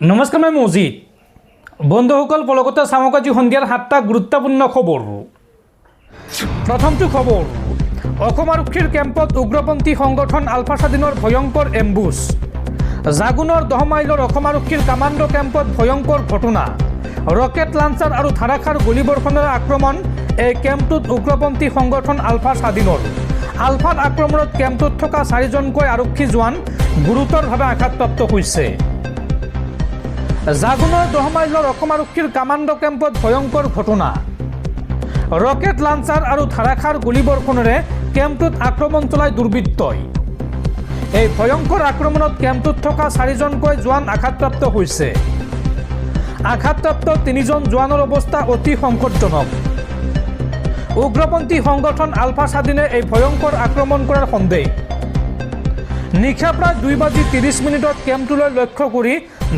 নমস্কাৰ, মই মজিদ। বন্ধুসকল, পলকতে চামক আজি সন্ধিয়াৰ 7টা গুৰুত্বপূৰ্ণ খবৰ। প্ৰথমটো খবৰ, অসম আৰক্ষীৰ কেম্পত উগ্ৰপন্থী সংগঠন আলফা স্বাধীনৰ ভয়ংকৰ এম্বুছ। জাগুনৰ 10 মাইলৰ অসম আৰক্ষীৰ কামাণ্ডো কেম্পত ভয়ংকৰ ঘটনা। ৰকেট লাঞ্চাৰ আৰু ধাৰাসাৰ গুলীবৰ্ষণেৰে আক্ৰমণ। এই কেম্পটোত উগ্ৰপন্থী সংগঠন আলফা স্বাধীনৰ। আলফাৰ আক্ৰমণত কেম্পটোত থকা 4জনকৈ আৰক্ষী জোৱান গুৰুতৰভাৱে আঘাতপ্ৰাপ্ত হৈছে। জাগুনৰ 10 মাইলৰ অসম আৰক্ষীৰ কামাণ্ডো কেম্পত ভয়ংকৰ ঘটনা। ৰকেট লাঞ্চাৰ আৰু ধাৰাসাৰ গুলীবৰ্ষণেৰে কেম্পটোত আক্ৰমণ চলাই দুৰ্বৃত্তই। এই ভয়ংকৰ আক্ৰমণত কেম্পটোত থকা 4জনকৈ জোৱান আঘাতপ্ৰাপ্ত হৈছে। আঘাতপ্ৰাপ্ত 3জন জোৱানৰ অৱস্থা অতি সংকটজনক। উগ্ৰপন্থী সংগঠন আলফা স্বাধীনে এই ভয়ংকৰ আক্ৰমণ কৰাৰ সন্দেহ। নিশা প্ৰায় 2:30 কেম্পটোলৈ লক্ষ্য কৰি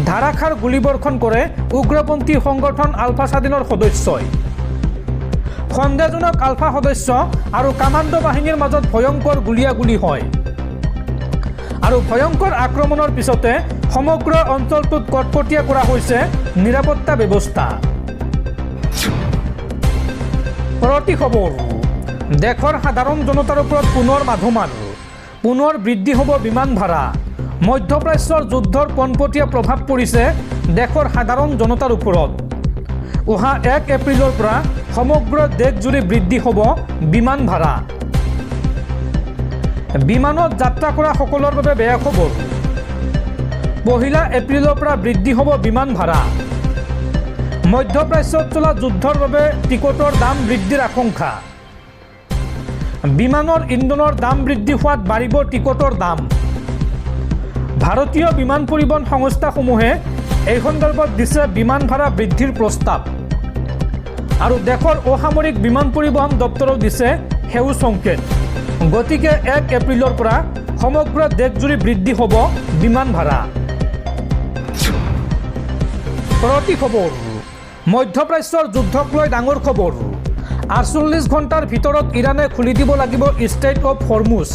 ধাৰাসাৰ গুলীবৰ্ষণ কৰে উগ্ৰপন্থী সংগঠন আলফা স্বাধীনৰ সদস্যই। সন্দেহজনক আলফা সদস্য আৰু কামাণ্ডো বাহিনীৰ মাজত ভয়ংকৰ গুলীয়াগুলী হয়। আৰু ভয়ংকৰ আক্ৰমণৰ পিছতে সমগ্ৰ অঞ্চলটোত কটকটীয়া কৰা হৈছে নিৰাপত্তা ব্যৱস্থা। পৰৱৰ্তী খবৰ, দেশৰ সাধাৰণ জনতাৰ ওপৰত পুনৰ মাধমাৰ। পুনৰ বৃদ্ধি হ'ব বিমান ভাড়া। মধ্যপ্ৰাচ্যৰ যুদ্ধৰ পোনপটীয়া প্ৰভাৱ পৰিছে দেশৰ সাধাৰণ জনতাৰ ওপৰত। অহা 1 এপ্ৰিলৰ পৰা সমগ্ৰ দেশজুৰি বৃদ্ধি হ'ব বিমান ভাড়া। বিমানত যাত্ৰা কৰা সকলৰ বাবে বেয়া খবৰ। 1 এপ্ৰিলৰ পৰা বৃদ্ধি হ'ব বিমান ভাড়া। মধ্যপ্ৰাচ্যত চলা যুদ্ধৰ বাবে টিকটৰ দাম বৃদ্ধিৰ আশংকা। বিমানৰ ইন্ধনৰ দাম বৃদ্ধি হোৱাত বাঢ়িব টিকটৰ দাম। ভাৰতীয় বিমান পৰিবহণ সংস্থাসমূহে এই সন্দৰ্ভত দিছে বিমান ভাড়া বৃদ্ধিৰ প্ৰস্তাৱ। আৰু দেশৰ অসামৰিক বিমান পৰিবহণ দপ্তৰেও দিছে সেউজ সংকেত। গতিকে 1 এপ্ৰিলৰ পৰা সমগ্ৰ দেশজুৰি বৃদ্ধি হ'ব বিমান ভাড়া। পৰৱৰ্তী খবৰ, মধ্যপ্ৰাচ্যৰ যুদ্ধক লৈ ডাঙৰ খবৰ। 48 ঘণ্টাৰ ভিতৰত ইৰাণে খুলি দিব লাগিব ষ্ট্ৰেইট অৱ হৰমুজ।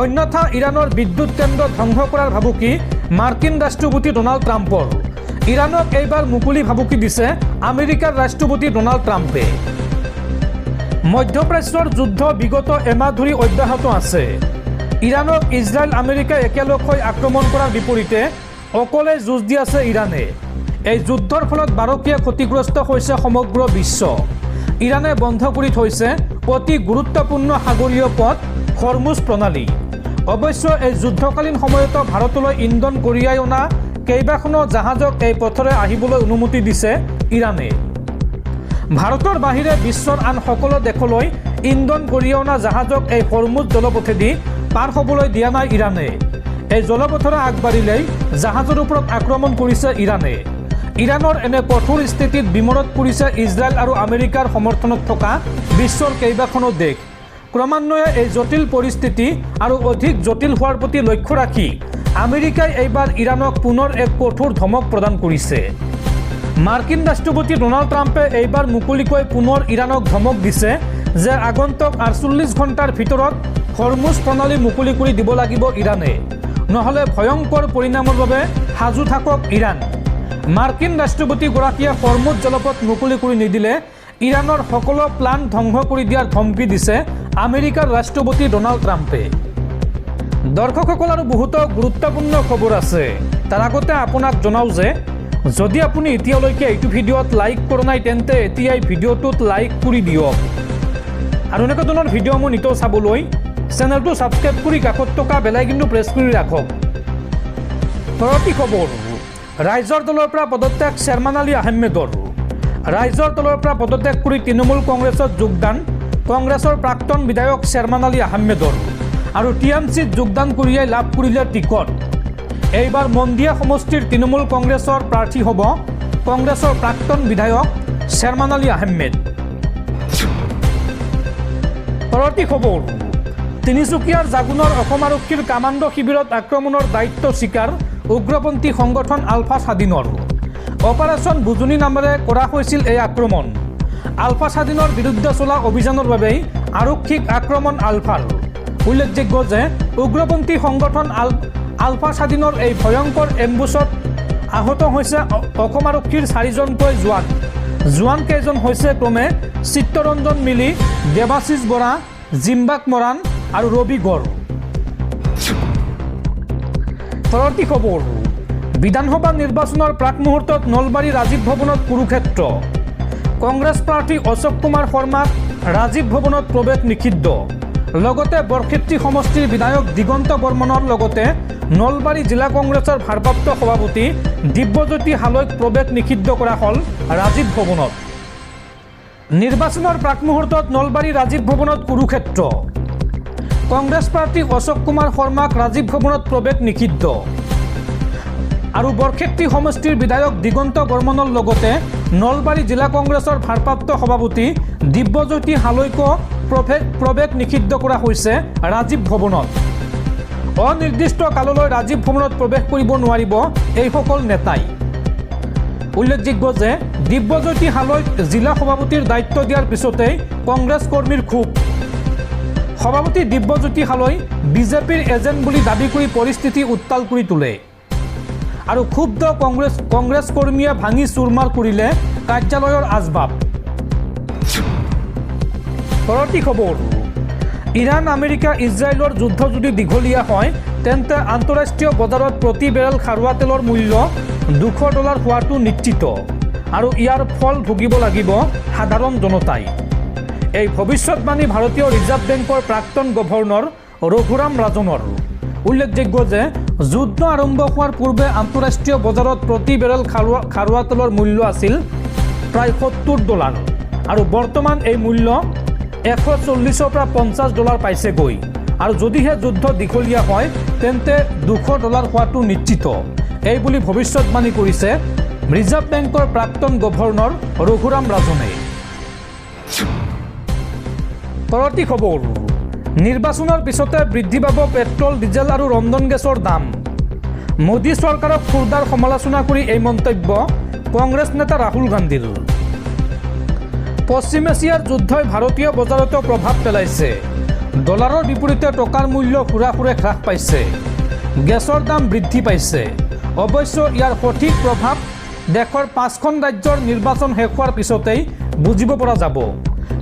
অন্যথা ইৰাণৰ বিদ্যুৎ কেন্দ্ৰ ধ্বংস কৰাৰ ভাবুকি মাৰ্কিন ৰাষ্ট্ৰপতি ডনাল্ড ট্ৰাম্পৰ। ইৰাণক এইবাৰ মুকলি ভাবুকি দিছে আমেৰিকাৰ ৰাষ্ট্ৰপতি ডনাল্ড ট্ৰাম্পে। মধ্যপ্ৰাচ্যৰ যুদ্ধ বিগত এমাহ ধৰি অব্যাহত আছে। ইৰাণক ইজৰাইল আমেৰিকাই একেলগ হৈ আক্ৰমণ কৰাৰ বিপৰীতে অকলে যুঁজ দি আছে ইৰাণে। এই যুদ্ধৰ ফলত বাৰকীয়া ক্ষতিগ্ৰস্ত হৈছে সমগ্ৰ বিশ্ব। ইৰাণে বন্ধ কৰি থৈছে অতি গুৰুত্বপূৰ্ণ সাগৰীয় পথ হৰমুজ প্ৰণালী। অৱশ্যে এই যুদ্ধকালীন সময়তো ভাৰতলৈ ইন্ধন কঢ়িয়াই অনা কেইবাখনো জাহাজক এই পথৰে আহিবলৈ অনুমতি দিছে ইৰাণে। ভাৰতৰ বাহিৰে বিশ্বৰ আন সকলো দেশলৈ ইন্ধন কঢ়িয়াই অনা জাহাজক এই হৰমুজ জলপথেদি পাৰ হ'বলৈ দিয়া নাই ইৰাণে। এই জলপথৰে আগবাঢ়িলেই জাহাজৰ ওপৰত আক্ৰমণ কৰিছে ইৰাণে। ইৰাণৰ এনে কঠোৰ স্থিতিত বিমৰত পৰিছে ইজৰাইল আৰু আমেৰিকাৰ সমৰ্থনত থকা বিশ্বৰ কেইবাখনো দেশ। ক্ৰমান্বয়ে এই জটিল পৰিস্থিতি আৰু অধিক জটিল হোৱাৰ প্ৰতি লক্ষ্য ৰাখি আমেৰিকাই এইবাৰ ইৰাণক পুনৰ এক কঠোৰ ধমক প্ৰদান কৰিছে। মাৰ্কিন ৰাষ্ট্ৰপতি ডনাল্ড ট্ৰাম্পে এইবাৰ মুকলিকৈ পুনৰ ইৰাণক ধমক দিছে যে আগন্তুক 48 ঘণ্টাৰ ভিতৰত হৰমুজ প্ৰণালী মুকলি কৰি দিব লাগিব ইৰাণে, নহ'লে ভয়ংকৰ পৰিণামৰ বাবে সাজু থাকক ইৰাণ। মাৰ্কিন ৰাষ্ট্ৰপতিগৰাকীয়ে হৰমুজ জলপথ মুকলি কৰি নিদিলে ইৰাণৰ সকলো প্লান ধ্বংস কৰি দিয়াৰ ধমকি দিছে আমেৰিকাৰ ৰাষ্ট্ৰপতি ডনাল্ড ট্ৰাম্পে। দৰ্শকসকল, আৰু বহুতো গুৰুত্বপূৰ্ণ খবৰ আছে। তাৰ আগতে আপোনাক জনাওঁ যে যদি আপুনি এতিয়ালৈকে এইটো ভিডিঅ'ত লাইক কৰা নাই তেন্তে এতিয়াই ভিডিঅ'টোত লাইক কৰি দিয়ক। আৰু এনেকুৱা ধৰণৰ ভিডিঅ'সমূহ নিতৌ চাবলৈ চেনেলটো ছাবস্ক্ৰাইব কৰি কাষত থকা বেল আইকনটো প্ৰেছ কৰি ৰাখক। পৰৱৰ্তী খবৰ, ৰাইজৰ দলৰ পৰা পদত্যাগ শ্বেৰমান আলী আহমেদৰ। ৰাইজৰ দলৰ পৰা পদত্যাগ কৰি তৃণমূল কংগ্ৰেছত যোগদান কংগ্ৰেছৰ প্ৰাক্তন বিধায়ক শ্বেৰমান আলী আহমেদৰ। আৰু TMCত যোগদান কৰিয়েই লাভ কৰিলে টিকট। এইবাৰ মন্দিয়া সমষ্টিৰ তৃণমূল কংগ্ৰেছৰ প্ৰাৰ্থী হ'ব কংগ্ৰেছৰ প্ৰাক্তন বিধায়ক শ্বেৰমান আলী আহমেদ। পৰৱৰ্তী খবৰ, তিনিচুকীয়াৰ জাগুনৰ অসম আৰক্ষীৰ কামাণ্ডো শিবিৰত আক্ৰমণৰ দায়িত্ব স্বীকাৰ উগ্ৰপন্থী সংগঠন আলফা স্বাধীনৰ। অপাৰেশ্যন বুজনি নামেৰে কৰা হৈছিল এই আক্ৰমণ। আলফা স্বাধীনৰ বিৰুদ্ধে চলা অভিযানৰ বাবেই আৰক্ষীক আক্ৰমণ আলফাৰ। উল্লেখযোগ্য যে উগ্ৰপন্থী সংগঠন আলফা স্বাধীনৰ এই ভয়ংকৰ এম্বুছত আহত হৈছে অসম আৰক্ষীৰ 4জনকৈ জোৱান কেইজন হৈছে ক্ৰমে চিত্তৰঞ্জন মিলি, দেৱাশিষ বৰা, জিম্বাক মৰাণ আৰু ৰবি গড়। পৰৱৰ্তী খবৰ, বিধানসভা নিৰ্বাচনৰ প্ৰাক মুহূৰ্তত নলবাৰী ৰাজীৱ ভৱনত কুৰুক্ষেত্ৰ। কংগ্ৰেছ প্ৰাৰ্থী অশোক কুমাৰ শৰ্মাক ৰাজীৱ ভৱনত প্ৰৱেশ নিষিদ্ধ। লগতে বৰক্ষেত্ৰী সমষ্টিৰ বিধায়ক দিগন্ত বৰ্মনৰ লগতে নলবাৰী জিলা কংগ্ৰেছৰ ভাৰপ্ৰাপ্ত সভাপতি দিব্যজ্যোতি হালৈক প্ৰৱেশ নিষিদ্ধ কৰা হ'ল ৰাজীৱ ভৱনত। নিৰ্বাচনৰ প্ৰাক মুহূৰ্তত নলবাৰী ৰাজীৱ ভৱনত কুৰুক্ষেত্ৰ। কংগ্ৰেছ প্ৰাৰ্থী অশোক কুমাৰ শৰ্মাক ৰাজীৱ ভৱনত প্ৰৱেশ নিষিদ্ধ আৰু বৰক্ষেত্ৰী সমষ্টিৰ বিধায়ক দিগন্ত বৰ্মনৰ লগতে নলবাৰী জিলা কংগ্ৰেছৰ ভাৰপ্ৰাপ্ত সভাপতি দিব্যজ্যোতি হালৈকো প্ৰৱেশ নিষিদ্ধ কৰা হৈছে ৰাজীৱ ভৱনত। অনিৰ্দিষ্ট কাললৈ ৰাজীৱ ভৱনত প্ৰৱেশ কৰিব নোৱাৰিব এইসকল নেতাই। উল্লেখযোগ্য যে দিব্যজ্যোতি হালৈক জিলা সভাপতিৰ দায়িত্ব দিয়াৰ পিছতেই কংগ্ৰেছ কৰ্মীৰ ক্ষোভ। সভাপতি দিব্যজ্যোতি হালৈ বিজেপিৰ এজেণ্ট বুলি দাবী কৰি পৰিস্থিতি উত্তাল কৰি তোলে আৰু ক্ষুব্ধ কংগ্ৰেছ কৰ্মীয়ে ভাঙি চুৰমাৰ কৰিলে কাৰ্যালয়ৰ আচবাব। পৰৱৰ্তী খবৰ, ইৰাণ আমেৰিকা ইজৰাইলৰ যুদ্ধ যদি দীঘলীয়া হয় তেন্তে আন্তঃৰাষ্ট্ৰীয় বজাৰত প্ৰতি বেৰেল খাৰুৱা তেলৰ মূল্য $200 হোৱাটো নিশ্চিত আৰু ইয়াৰ ফল ভুগিব লাগিব সাধাৰণ জনতাই। এই ভৱিষ্যতবাণী ভাৰতীয় ৰিজাৰ্ভ বেংকৰ প্ৰাক্তন গভৰ্ণৰ ৰঘুৰাম ৰাজনৰ। উল্লেখযোগ্য যে যুদ্ধ আৰম্ভ হোৱাৰ পূৰ্বে আন্তঃৰাষ্ট্ৰীয় বজাৰত প্ৰতি বেৰেল খাৰুৱা তেলৰ মূল্য আছিল প্ৰায় $70 আৰু বৰ্তমান এই মূল্য $140 পৰা $50 পাইছেগৈ আৰু যদিহে যুদ্ধ দীঘলীয়া হয় তেন্তে $200 হোৱাটো নিশ্চিত, এই বুলি ভৱিষ্যতবাণী কৰিছে ৰিজাৰ্ভ বেংকৰ প্ৰাক্তন গভৰ্ণৰ ৰঘুৰাম ৰাজনে। পৰৱৰ্তী খবৰ, নিৰ্বাচনৰ পিছতে বৃদ্ধি পাব পেট্ৰল, ডিজেল আৰু ৰন্ধন গেছৰ দাম। মোদী চৰকাৰক খুৰদাৰ সমালোচনা কৰি এই মন্তব্য কংগ্ৰেছ নেতা ৰাহুল গান্ধীৰ। পশ্চিম এছিয়াৰ যুদ্ধই ভাৰতীয় বজাৰতো প্ৰভাৱ পেলাইছে। ডলাৰৰ বিপৰীতে টকাৰ মূল্য সুৰাসুৰে হ্ৰাস পাইছে, গেছৰ দাম বৃদ্ধি পাইছে। অৱশ্য ইয়াৰ সঠিক প্ৰভাৱ দেশৰ 5খন ৰাজ্যৰ নিৰ্বাচন শেষ হোৱাৰ পিছতেই বুজিব পৰা যাব।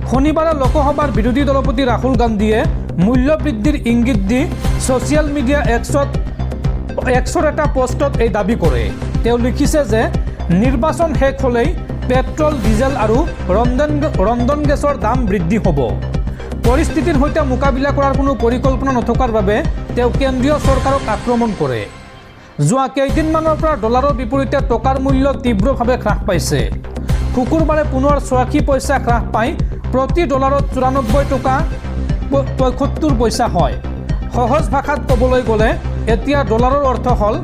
শনিবাৰে লোকসভাৰ বিৰোধী দলপতি ৰাহুল গান্ধীয়ে মূল্য বৃদ্ধিৰ ইংগিত দি ছ'চিয়েল মিডিয়া এক্সৰ এটা পোষ্টত এই দাবী কৰে। তেওঁ লিখিছে যে নিৰ্বাচন শেষ হ'লেই পেট্ৰল, ডিজেল আৰু ৰন্ধন গেছৰ দাম বৃদ্ধি হ'ব। পৰিস্থিতিৰ সৈতে মোকাবিলা কৰাৰ কোনো পৰিকল্পনা নথকাৰ বাবে তেওঁ কেন্দ্ৰীয় চৰকাৰক আক্ৰমণ কৰে। যোৱা কেইদিনমানৰ পৰা ডলাৰৰ বিপৰীতে টকাৰ মূল্য তীব্ৰভাৱে হ্ৰাস পাইছে। শুকুৰবাৰে পুনৰ 86 পইচা হ্ৰাস পাই প্ৰতি ডলাৰত 94 টকা 75 পইচা হয়। সহজ ভাষাত ক'বলৈ গ'লে এতিয়া $1 অৰ্থ হ'ল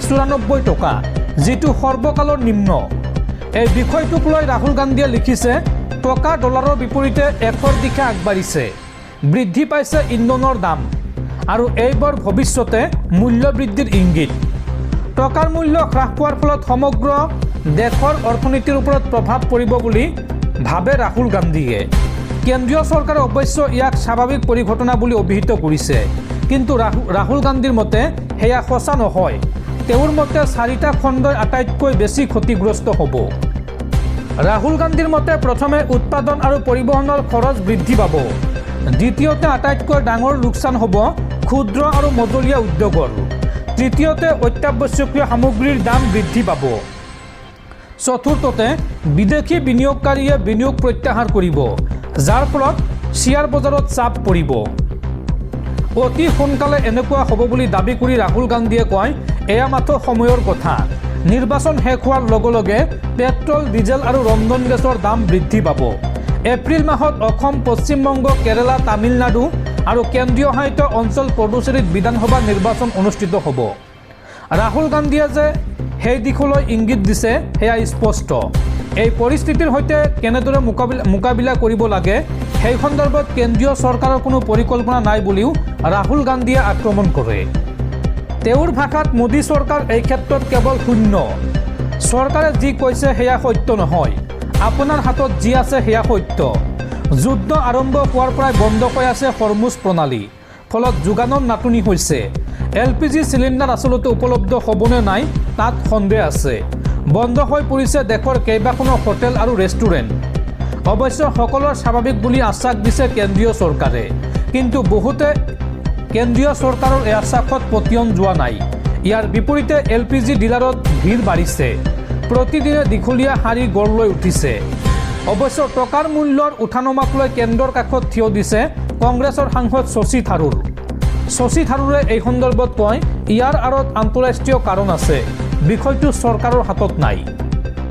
94 টকা, যিটো সৰ্বকালৰ নিম্ন। এই বিষয়টোক লৈ ৰাহুল গান্ধীয়ে লিখিছে, টকা ডলাৰৰ বিপৰীতে 100ৰ দিশে আগবাঢ়িছে, বৃদ্ধি পাইছে ইন্ধনৰ দাম আৰু এইবোৰ ভৱিষ্যতে মূল্য বৃদ্ধিৰ ইংগিত। টকাৰ মূল্য হ্ৰাস পোৱাৰ ফলত সমগ্ৰ দেশৰ অৰ্থনীতিৰ ওপৰত প্ৰভাৱ পৰিব বুলি ভাবে ৰাহুল গান্ধীয়ে। কেন্দ্ৰীয় চৰকাৰে অৱশ্য ইয়াক স্বাভাৱিক পৰিঘটনা বুলি অভিহিত কৰিছে, কিন্তু ৰাহুল গান্ধীৰ মতে সেয়া সঁচা নহয়। তেওঁৰ মতে 4টা খণ্ডই আটাইতকৈ বেছি ক্ষতিগ্ৰস্ত হ'ব। ৰাহুল গান্ধীৰ মতে প্ৰথমে উৎপাদন আৰু পৰিবহণৰ খৰচ বৃদ্ধি পাব, দ্বিতীয়তে আটাইতকৈ ডাঙৰ লোকচান হ'ব ক্ষুদ্ৰ আৰু মজলীয়া উদ্যোগৰ, তৃতীয়তে অত্যাৱশ্যকীয় সামগ্ৰীৰ দাম বৃদ্ধি পাব, চতুৰ্থতে বিদেশী বিনিয়োগকাৰীয়ে বিনিয়োগ প্ৰত্যাহাৰ কৰিব, যাৰ ফলত শ্বেয়াৰ বজাৰত চাপ পৰিব। অতি সোনকালে এনেকুৱা হ'ব বুলি দাবী কৰি ৰাহুল গান্ধীয়ে কয়, এয়া মাথো সময়ৰ কথা। নিৰ্বাচন শেষ হোৱাৰ লগে লগে পেট্ৰল, ডিজেল আৰু ৰন্ধন গেছৰ দাম বৃদ্ধি পাব। এপ্ৰিল মাহত অসম, পশ্চিমবংগ, কেৰালা, তামিলনাডু আৰু কেন্দ্ৰীয় শাসিত অঞ্চল পুডুচেৰীত বিধানসভা নিৰ্বাচন অনুষ্ঠিত হ'ব। ৰাহুল গান্ধীয়ে যে সেই দিশলৈ ইংগিত দিছে সেয়া স্পষ্ট। এই পৰিস্থিতিৰ সৈতে কেনেদৰে মোকাবিলা কৰিব লাগে সেই সন্দৰ্ভত কেন্দ্ৰীয় চৰকাৰৰ কোনো পৰিকল্পনা নাই বুলিও ৰাহুল গান্ধীয়ে আক্ৰমণ কৰে। তেওঁৰ ভাষাত মোদী চৰকাৰ এই ক্ষেত্ৰত কেৱল শূন্য। চৰকাৰে যি কৈছে সেয়া সত্য নহয়, আপোনাৰ হাতত যি আছে সেয়া সত্য। যুদ্ধ আৰম্ভ হোৱাৰ পৰাই বন্ধ হৈ আছে হৰমুজ প্ৰণালী, ফলত যোগানৰ নাটনি হৈছে। LPG চিলিণ্ডাৰ আচলতে উপলব্ধ হ'বনে নাই তাত সন্দেহ আছে। বন্ধ হৈ পৰিছে দেশৰ কেইবাখনো হোটেল আৰু ৰেষ্টুৰেণ্ট। অৱশ্যে সকলোৰে স্বাভাৱিক বুলি আশ্বাস দিছে কেন্দ্ৰীয় চৰকাৰে, কিন্তু বহুতে কেন্দ্ৰীয় চৰকাৰৰ এই আশ্বাসত পতিয়ন যোৱা নাই। ইয়াৰ বিপৰীতে LPG ডিলাৰত ভিৰ বাঢ়িছে। প্ৰতিদিনে দীঘলীয়া শাৰী গঢ় লৈ উঠিছে। অৱশ্যে টকাৰ মূল্যৰ উঠানমাক লৈ কেন্দ্ৰৰ কাষত থিয় দিছে কংগ্ৰেছৰ সাংসদ শশী থাৰুৰ। শশী থাৰুৰে এই সন্দৰ্ভত কয়, ইয়াৰ আঁৰত আন্তঃৰাষ্ট্ৰীয় কাৰণ আছে, বিষয়টো চৰকাৰৰ হাতত নাই।